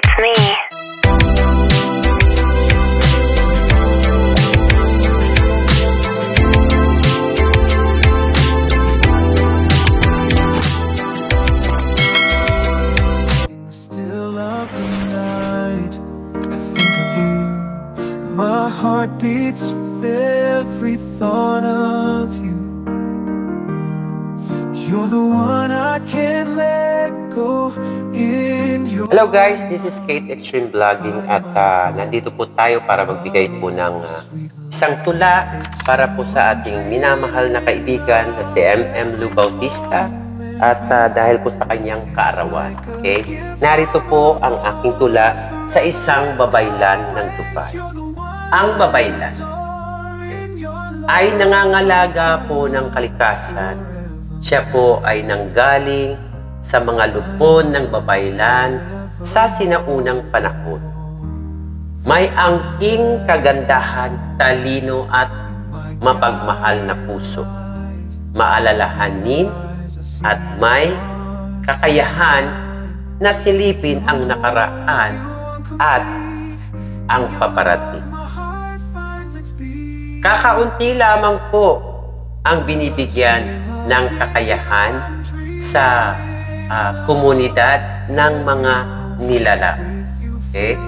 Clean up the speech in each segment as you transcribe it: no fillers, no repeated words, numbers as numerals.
it's me. Still of the night, I think of you. My heart beats with every thought of you. You're the one I can't let go in your... Hello guys, this is Kate Extreme Vlogging at nandito po tayo para magbigay po ng isang tula para po sa ating minamahal na kaibigan na si MM Lou Bautista at dahil po sa kanyang kaarawan. Okay? Narito po ang aking tula sa isang babaylan ng Dubai. Ang babaylan ay nangangalaga po ng kalikasan. Siya po ay nanggaling sa mga lupon ng babaylan sa sinaunang panahon. May angking kagandahan, talino at mapagmahal na puso. Maalalahanin at may kakayahan na silipin ang nakaraan at ang paparating. Kakaunti lamang po ang binibigyan ng kakayahan sa komunidad ng mga nilala. Okay?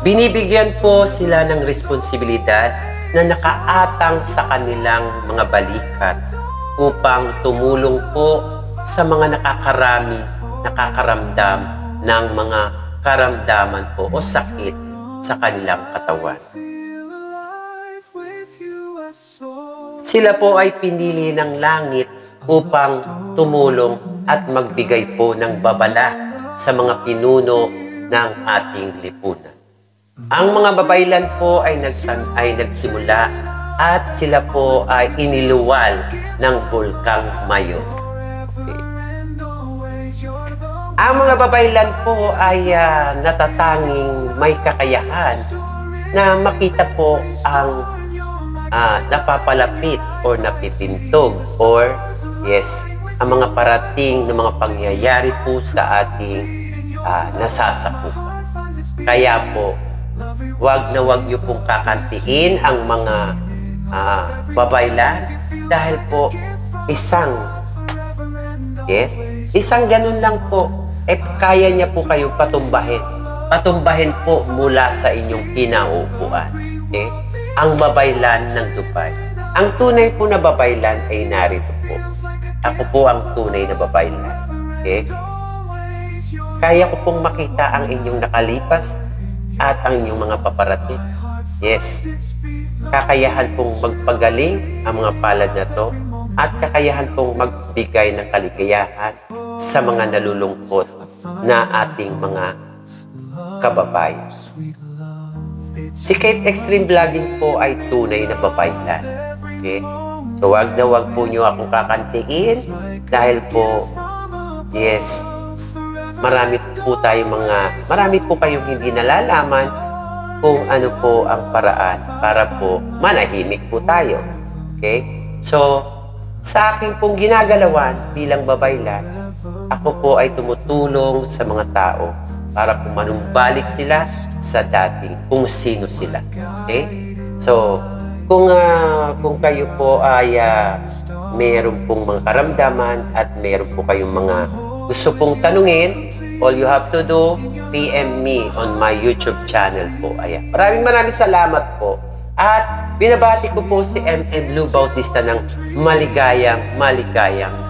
Binibigyan po sila ng responsibilidad na nakaatang sa kanilang mga balikat upang tumulong po sa mga nakakaramdam ng mga karamdaman po o sakit sa kanilang katawan. Sila po ay pinili ng langit upang tumulong at magbigay po ng babala sa mga pinuno ng ating lipunan. Ang mga babaylan po ay nagsimula at sila po ay iniluwal ng Bulkang Mayon. Okay. Ang mga babaylan po ay natatanging may kakayahan na makita po ang napapalapit or napipintog or ang mga parating ng mga pangyayari po sa ating nasasakupan. Kaya po, wag na wag niyo pong kakantiin ang mga babaylan dahil po isang ganun lang po kaya niya po kayong patumbahin po mula sa inyong kinauupuan. Okay? Ang babaylan ng Dubai. Ang tunay po na babaylan ay narito po. Ako po ang tunay na babaylan. Okay? Kaya ko pong makita ang inyong nakalipas at ang inyong mga paparating. Yes. Kakayahan pong magpagaling ang mga palad na to at kakayahan pong magbigay ng kaligayahan sa mga nalulungkot na ating mga kababayan. Si Kate Extreme Vlogging po ay tunay na babaylan. Okay? So, wag na wag po nyo akong kakantiin dahil po, marami po kayong hindi nalalaman kung ano po ang paraan para po manahimik po tayo. Okay? So, sa aking pong ginagalawan bilang babaylan, ako po ay tumutulong sa mga tao para po manumbalik sila sa dating kung sino sila. Okay? So, kung kayo po ay mayroon pong mga karamdaman at mayroon po kayong mga gusto pong tanungin, all you have to do, PM me on my YouTube channel po. Ayan. Maraming salamat po. At binabati ko po si MM Lou Bautista ng maligayang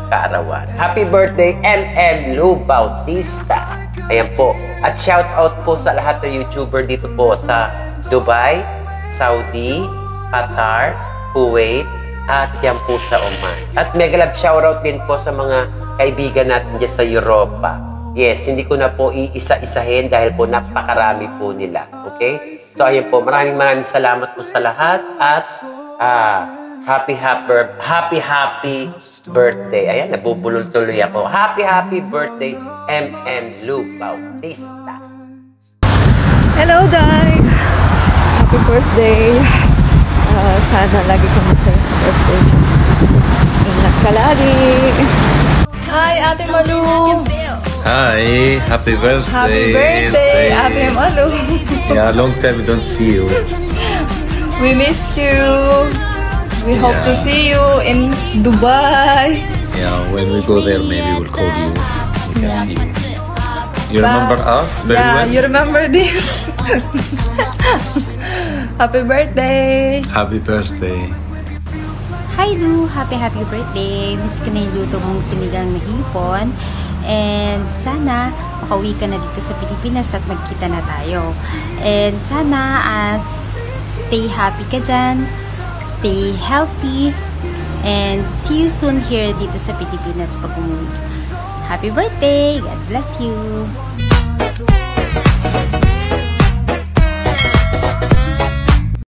kaarawan. Happy birthday, MM Lou Bautista! Ayan po. At shout out po sa lahat ng YouTuber dito po sa Dubai, Saudi, Qatar, Kuwait, at yan po sa Oman. At mega love shout out din po sa mga kaibigan natin dyan sa Europa. Yes, hindi ko na po iisa-isahin dahil po napakarami po nila. Okay? So ayan po, maraming salamat po sa lahat at happy birthday. Ayan, nabubulol tuloy ako. Happy birthday, MM Lou Bautista. Hello, Day! Happy birthday! Sana lagi kang masaya sa birthday. Ingat ka lagi! Hi, Ate Malu! Hi, happy birthday. Happy birthday, Ate Malu. Yeah, long time we don't see you. We miss you. We hope to Yeah. see you in Dubai. Yeah, when we go there, maybe we'll call you. We can see you. You remember us very Yeah, well? you remember this? Happy birthday. Happy birthday. Hi Lu! Happy birthday! Miss ko na yung luto mong sinigang na hipon. And sana makauwi ka na dito sa Pilipinas at magkita na tayo. And sana stay happy ka dyan, stay healthy, and see you soon here dito sa Pilipinas pag umuwi. Happy birthday! God bless you!